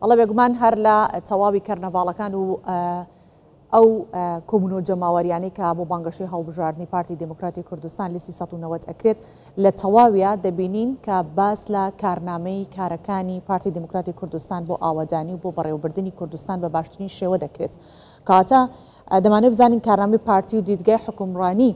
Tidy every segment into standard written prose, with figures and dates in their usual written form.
والله بێگومان هەر لە تەواوی کەرنەڤاڵەکان و ئەو کۆمونۆ جەماوەریانەی کە بۆ بانگەشەی هەڵبژاردننی پارتی دموکراتی کوردستان لیستی 190 ئەکرێت لە تەواویە دەبینین کە باس لە کارنامەی کارەکانی پارتی دموکراتی کوردستان بۆ ئاوادانی و بۆ بەڕێوەبردننی کوردستان بە باشترین شێوە دەکرێت کاتە دەمانێت بزانین کارنامەی پارتی و دیدگای حکومڕانی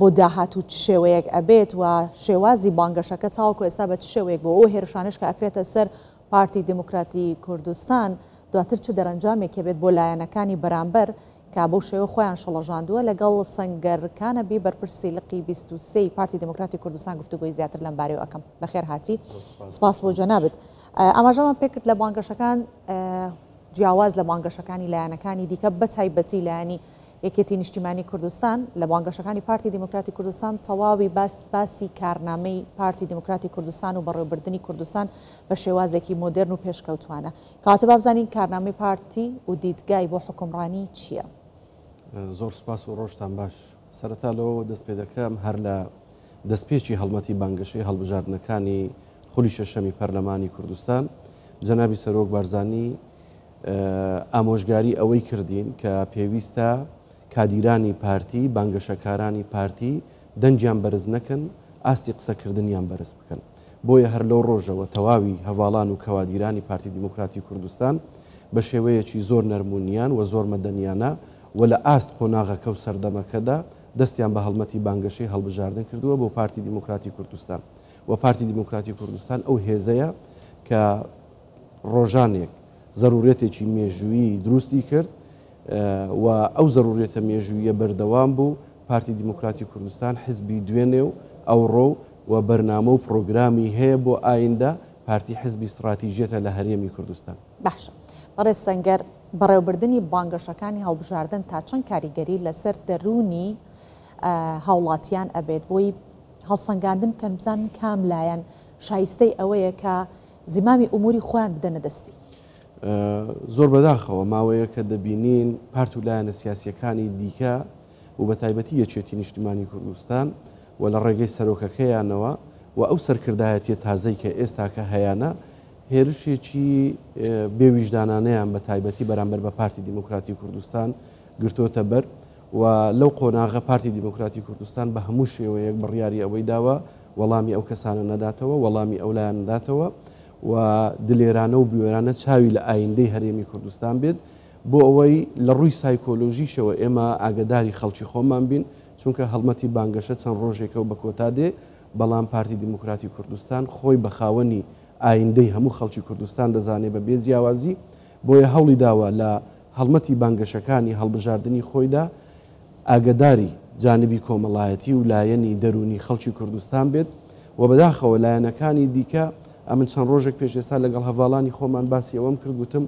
بۆ داهاتوو شێوەیەک ئەبێت و شێوازی بانگەشەکە تاوەکو ئێستا بە شێوەیەک بۆ ئەو هێرشانش کە ئەکرێتە سەر پارتی دموکراتی کوردستان دواتر چ دەرەنجامێک بێت بۆ لایەنەکانی بەرامبەر کە بۆ شێوە خۆیان شەڵەژاندووە لەگەڵ سەنگەرەکانە بێ بەرپرسی لقی 23 پارتی دموکراتی کوردستان گفتوگۆی زیاتر لەم بارەوە ئەەکەم بەخێر هاتی سپاس بۆ جەنابێت ئاماژەمان پێکرد لە بانگەشەکان جیاواز لە بانگەشەکانی لایەنەکانی دیکە بە تایبەتی لایەنی یەکێتی نیشتیمانی کوردستان لە بانگەشەکانی پارتی دموکراتی کوردستان تەواوی باسی کارنامەی پارتی دموکراتی کوردستان و بەڕێوەبردننی کوردستان بە شێوازێکی مۆدرن و پێشکەوتوانە کاتە بابزانین کارنامەی پارتی و دیدگای بۆ حکومڕانی چییە؟ زۆر سپاس و ڕۆژتان باش سەرەتا لەوە دەست پێ دەکەم هەر لە دەستپێکی هەڵمەتی بانگەشەی هەڵبژاردنەکانی خولی شەشەمی پەرلەمانی کوردستان جەنابی سەرۆک بارزانی ئامۆژگاری ئەوەی کردین کە پێویستە کادیرانی پارتی بانگەشەکارانی پارتی دەنجیان بەرز نەکەن ئاستی قسەکردنیان بەرز بکەن بۆیە هەر لەو ڕۆژەوە تەواوی هەواڵان و کەوادیرانی پارتی دموکراتی کوردستان بە شێوەیەکی زۆر نەرمونیان و زۆر مەدەنیانە و لە ئاست قۆناغەکە و سەردەمەکەدا دەستیان بە هەڵمەتی بانگەشەی هەڵبژاردن کردووە بۆ پارتی دموکراتی کوردستان و پارتی دموکراتی کوردستان ئەو هێزەیە کە ڕۆژانێک ضرورەتێکی مێژووی دروستی کرد و ئەو ضرورەتە مێژوویە بەردەوام بوو پارتی دموکراتی کوردستان حزبی دوێنێ و ئەوڕۆ و بەرنامە و پرۆگرامی هەیە بۆ ئایندە پارتی حزبی استراتیژیەتە لە هەرێمی کوردستان. باشە بەڕێز سەنگەر بەڕێوەبردننی بانگەشەکانی هەڵبژاردن تا چەند کاریگەری لەسەر دەرونی هاوڵاتیان ئەبێت بۆی هەڵسەنگاندن کەم بزانن کام لایەن شایستەی ئەوەیە کە زیمامی ئوموری خۆیان بدەنە دەستی. زۆر بەداخەوە ماوەیە کە دەبینین پارت و لایەنە سیاسیەکانی دیکە و بە تایبەتی یەکێتی نیشتیمانی کوردستان و لە ڕێگەی سەرۆکەکەیانەوە و ئەو سەرکردایەتیە تازەی کە ئێستا کە هەیەە هێرشێکی بێویژدانانەیان بە تایبەتی بەرامبەر بە پارتی دموکراتی کوردستان گرتوۆتە بەر و لەو قۆناغە پارتی دموکراتی کوردستان بە هەموو شێوەیەک بڕیاری ئەوەی داوە وەڵامی ئەو کەسانە نەداتەوە وەڵامی ئەو لایەن نەداتەوە و دلێرانە و بیوێرانە چاوی لە ئایندەی هەرێمی کوردستان بێت بۆ ئەوەی لە ڕووی سایکۆلۆژیشەوە ئێمە ئاگداری خەڵکی خۆمان بین چونکە هەڵمەتی بانگەشە چەند ڕۆژێکە و بە کۆتا دێ بەڵام پارتی دموکراتی کوردستان خۆی بە خاوەنی ئایندەی هەموو خەڵکی کوردستان دەزانێت بە بێ جیاوازی بۆیە هەوڵی داوە لە هەڵمەتی بانگەشەکانی هەڵبژاردننی خۆیدا ئاگداری جانبی کۆمەڵایەتی و لایەنی دەرونی خەڵکی کوردستان بێت و بەداخەوە لایەنەکانی دیکە ئەمن چەند ڕۆژێک پێش ئێستا لەگەڵ هەواڵانی خۆمان باسی ئەوەم کرد گوتم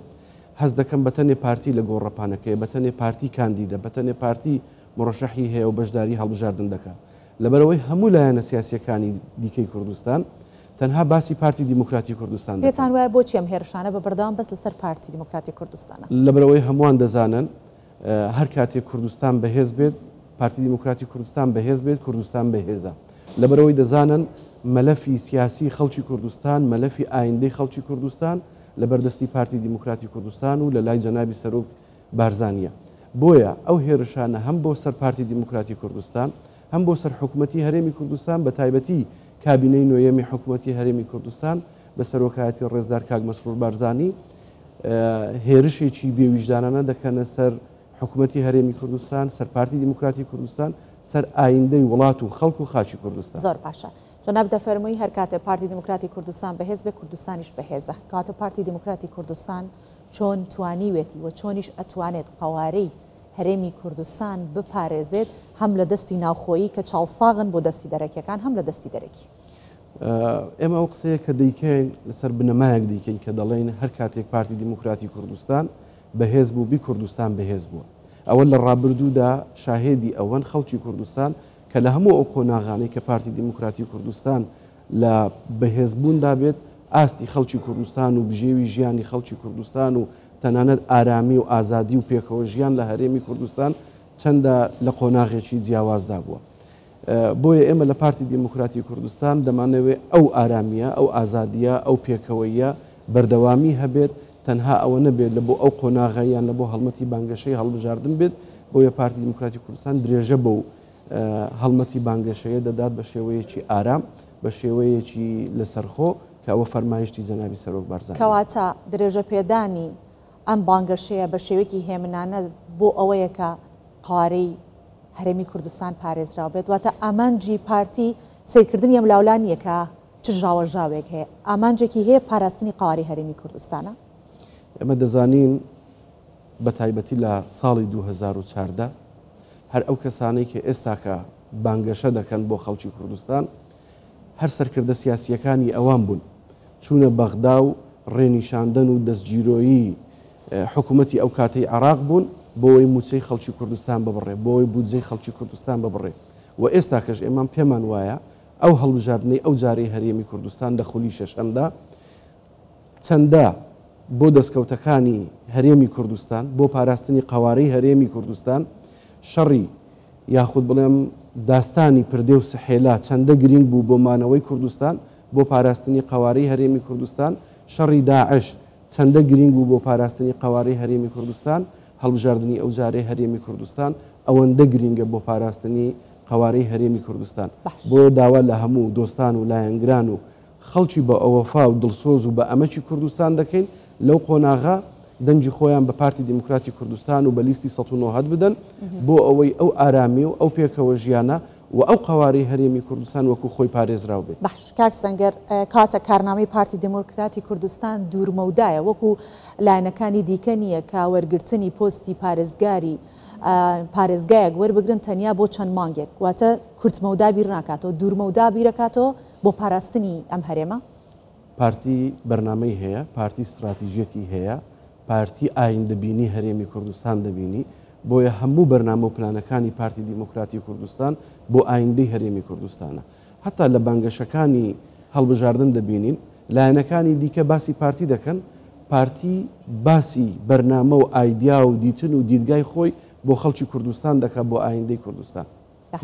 هەست دەکەم بەتەنێ پارتی لە گۆڕەپانەکەی بەتەنێ پارتی کاندیدە بەتەنێ پارتی مڕەشەحی هەیە و بەشداری هەڵبژاردن دەکات لەبەرەوەی هەموو لایەنە سیاسیەکانی دیکەی کوردستان تەنها باسی پارتی دموکراتی کوردستان پێتان وایە بۆچی ئەم هێرشانە بە بەردەوام بەس لەسەر پارتی دموکراتی کوردستانە لەبەرەوەی هەمووان دەزانن هەر کاتێک کوردستان بەهێز بێت پارتی دموکراتی کوردستان بەهێز بێت کوردستان بەهێزە لەبەرەوەی دەزانن مەلەفی سیاسی خەڵکی کوردستان مەلەفی ئایندەی خەڵکی کوردستان لە بەردەستی پارتی دموکراتی کوردستان و لە لای جەنابی سەرۆک بارزانیە بۆیە ئەو هێرشانە هەم بۆ سەر پارتی دموکراتی کوردستان هەم بۆ سەر حکوومەتی هەرێمی کوردستان بە تایبەتی کابینەی نوێیەمی حکوومەتی هەرێمی کوردستان بە سەرۆکایەتی ڕێزدار کاک مەسرور بارزانی هێرشێکی بێویژدانانە دەکەنە سەر حکوومەتی هەرێمی کوردستان سەر پارتی دموکراتی کوردستان سەر ئایندەی وڵات و خەڵک و خاچی کوردستان. زۆر باشە جناب دەفەرمووی هەر کاتێ پارتی دموکراتی کوردستان بەهێز بێ کوردستانیش بەهێزە کاتە پارتی دموکراتی کوردستان چۆن توانیوێتی و چۆنیش ئەتوانێت قەوارەی هەرێمی کوردستان بپارێزێت هەم لە دەستی ناوخۆیی کە چاڵساغن بۆ دەستی دەرەکیەکان هەم لە دەستی دەرەکی ئێمە ئەو قسەیە کە دەیکەین لەسەر بنەمایەک دیکەین کە دەڵێن هەر کاتێک پارتی دموکراتی کوردستان بەهێز بوو بی کوردستان بەهێز بووە ئەوە لە ڕابردوودا شاهێدی ئەوەن خەڵکی کوردستان کە لە هەموو ئەو قۆناغانەی کە پارتی دموکراتی کوردستان لە بەهێزبووندا بێت ئاستی خەڵکی کوردستان و بژێوی ژیانی خەڵکی کوردستان و تەنانەت ئارامی و ئازادی و پێکەوە ژیان لە هەرێمی کوردستان چەندە لە قۆناغێکی جیاوازدا بووە بۆیە ئێمە لە پارتی دموکراتی کوردستان دەمانەوێت ئەو ئارامیە ئەو ئازادیە ئەو پێکەوەیە بەردەوامی هەبێت تەنها ئەوە نەبێت لە بۆ ئەو قۆناغەیان لە بۆ هەڵمەتی بانگەشەی هەڵبژاردن بێت بۆیە پارتی دموکراتی کوردستان درێژە بە و هەڵمەتی بانگەشەیە دەدات بە شێوەیەکی ئارام بە شێوەیەکی لەسەرخۆ کە ئەوە فەرمایشتی جەنابی سەرۆک بارزان کەواتە درێژە پێدانی ئەم بانگەشەیە بە شێوەیەکی هێمنانە بۆ ئەوەیە کە قارەی هەرێمی کوردستان پارێزراو بێت واتە ئامانجی پارتی سیرکردنی ئەم لاولانیە کە چ ژاوەژاوێک هەیە ئامانجێکی هەیە پاراستنی قواری هەرێمی کوردستانە ئێمە دەزانین بە تایبەتی لە ساڵی 2014 هەر ئەو کەسانەی کە ئێستاکە بانگەشە دەکەن بۆ خەڵکی کوردستان هەر سەرکردە سیاسیەکانی ئەوان بوون چوونە بەغدا و ڕێنیشاندن و دەستگیرۆیی حکوومەتی ئەو کاتەی عراق بوون بۆی موچەی خەڵکی کوردستان ببڕێ بۆی بودجەی خەڵکی کوردستان ببڕێ و ئێستا کەش ئێمان پێمان وایە ئەو هەڵبژاردنەی ئەو جارەی هەرێمی کوردستان لە خولی شەشەمدا چەندە بۆ دەستکەوتەکانی هەرێمی کوردستان بۆ پاراستنی قوارەی هەرێمی کوردستان شەڕی یاخود بڵێم داستانی پردێ و سحێلا چەندە گرنگ بوو بۆ مانەوەی کوردستان بۆ پاراستنی قوارەی هەرێمی کوردستان شەڕی داعش چەندە گرنگ بوو بۆ پاراستنی قوارەی هەرێمی کوردستان هەڵبژاردننی ئەو جارەی هەرێمی کوردستان ئەوەندە گرنگە بۆ پاراستنی قوارەی هەرێمی کوردستان بۆ داوا لە هەموو دۆستان و لایەنگران و خەڵکی بە ئەوەفا و دڵسۆز و بە ئەمەکی کوردستان دەکەین لەو قۆناغا دەنجی خۆیان بە پارتی دموکراتی کوردستان و بە لیستی 1970 بدەن بۆ ئەوەی ئەو ئارامی و ئەو پێکەوە ژیانە و ئەو قوارەی هەرێمی کوردستان وەکو خۆی پارێزراو بێت. باش کاک سەنگەر کاتە کارنامەی پارتی دموکراتی کوردستان دوورمەودایە وەکو لایەنەکانی دیکە نییە کە وەرگرتنی پۆستی پارێزگاری پارێزگایەک وەربگرن تەنیا بۆ چەند مانگێک واتە کورتمەودا بیر ناکاتەوە دوورمەودا بیرەکاتەوە بۆ پاراستنی ئەم هەرێمە پارتی بەرنامەی هەیە پارتی استراتیژێتی هەیە پارتی ئایندەبینی هەرێمی کوردستان دەبینی بۆیە هەموو بەرنامە و پلانەکانی پارتی دیموکراتی کوردستان بۆ ئایندەی هەرێمی کوردستانە حتا لە بانگەشەکانی هەڵبژاردن دەبینین لایەنەکانی دیکە باسی پارتی دەکەن پارتی باسی بەرنامە و ئایدیا و دیتن و دیدگای خۆی بۆ خەڵکی کوردستان دەکات بۆ ئایندەی کوردستان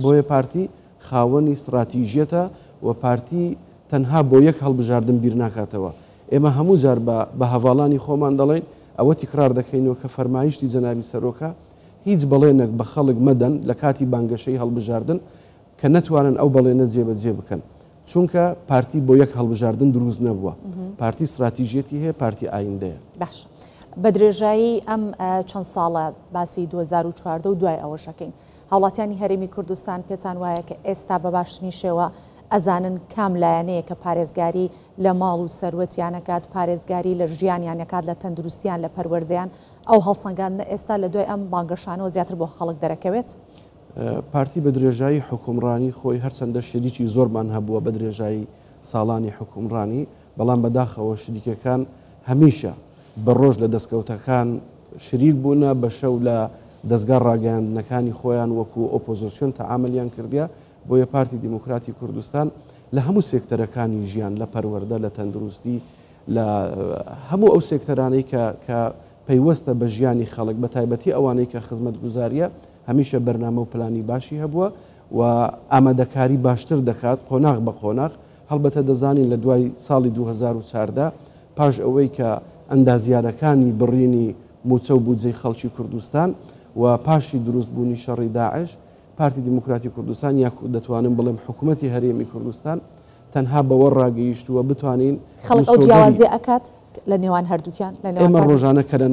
بۆیە پارتی خاوەنی استراتیژیەتە و پارتی تەنها بۆ یەک هەڵبژاردن بیر ناکاتەوە ئێمە هەموو جار بە هەواڵانی خۆمان دەڵێن ئەوە تکرار دەکەینەوە کە فەرمایشتی جەنابی سەرۆکە هیچ بەڵێنێک بە خەڵک مەدەن لە کاتی بانگەشەی هەڵبژاردن کە نەتوانن ئەو بەڵێنە جێبەجێ بکەن چونکە پارتی بۆ یەک هەڵبژاردن دروست نەبووە پارتی استراتیژیەتی هەیە پارتی ئایندەیە باش بە درێژایی ئەم چەند ساڵە باسی 2014 و دوای ئەوەشەکەین هاوڵاتیانی هەرێمی کوردستان پێتان وایە کە ئێستا بە باشترین شێوە ئەزانن کام لایەنەیە کە پارێزگاری لە ماڵ و سەروەتیانەکات پارێزگاری لە ژیانیانەکات لە تەندروستیان لە پەروەردەیان ئەو هەڵسەنگاندنە ئێستا لە دوای ئەم بانگەشانەوە زیاتر بۆ خەڵک دەرەکەوێت پارتی بە درێژایی حکومڕانی خۆی هەرچەندە شریکی زۆرمان هەبووە بە درێژایی ساڵانی حکومڕانی بەڵام بەداخەوە شریکەکان هەمیشە بە ڕۆژ لە دەستکەوتەکان شریک بوونە بە شەو لە دەستگا ڕاگەاندنەکانی خۆیان وەکو ئۆپۆزیسیۆن تەعاملیان کردیا بۆیە پارتی دیموکراتی کوردستان لە هەموو سێکتەرەکانی ژیان لە پەروەردە لە تەندروستی لە هەموو ئەو سێکتەرانەی کە پەیوەستە بە ژیانی خەڵک بە تایبەتی ئەوانەی کە خزمەت گوزاریە هەمیشە بەرنامە و پلانی باشی هەبووە و ئامادەکاری باشتر دەکات قۆناغ بە قۆناغ هەڵبەتە دەزانین لە دوای ساڵی 2014 پاش ئەوەی کە ئەندازیارەکانی بڕینی موچە و بودجەی خەڵکی کوردستان و پاشی دروستبوونی شەڕی داعش پارتی دموکراتی کوردستان یا دەتوانم بڵێم حکوومەتی هەرێمی کوردستان تەنها بەوە ڕاگەیشتووە بتوانین خەڵک ئەو جیاوازی ئەکات لە نێوان هەردووکیان ئێمە ڕۆژانە کە لە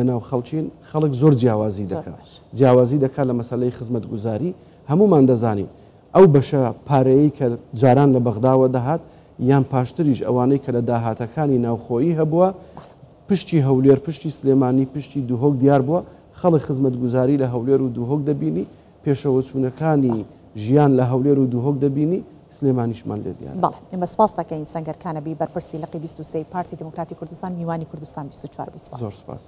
ناو خەڵچین خەڵک زۆر جیاوازی دەکات جیاوازی دەکات لە مەسەلەی خزمەت گوزاری هەمومان دەزانین ئەو بەشە پارەیەی کە جاران لە بەغداوە دەهات یان پاشتریش ئەوانەی کە لە داهاتەکانی ناوخۆیی هەبووە پشتی هەولێر پشتی سلێمانی پشتی دووهۆک دیار بووە خەڵک خزمەت گوزاری لە هەولێر و دووهۆک دەبینی پێشەوە چوونەکانی ژیان لە هەولێر و دووهۆک دەبینی سلێمانیشمان لێ دیار بەڵێ ئێمە سپاس دەکەین سەنگەرکانەبی بەرپرسی لەقی 23 پارتی دموکراتی کوردستان میوانی کوردستان 24 زۆر سپاس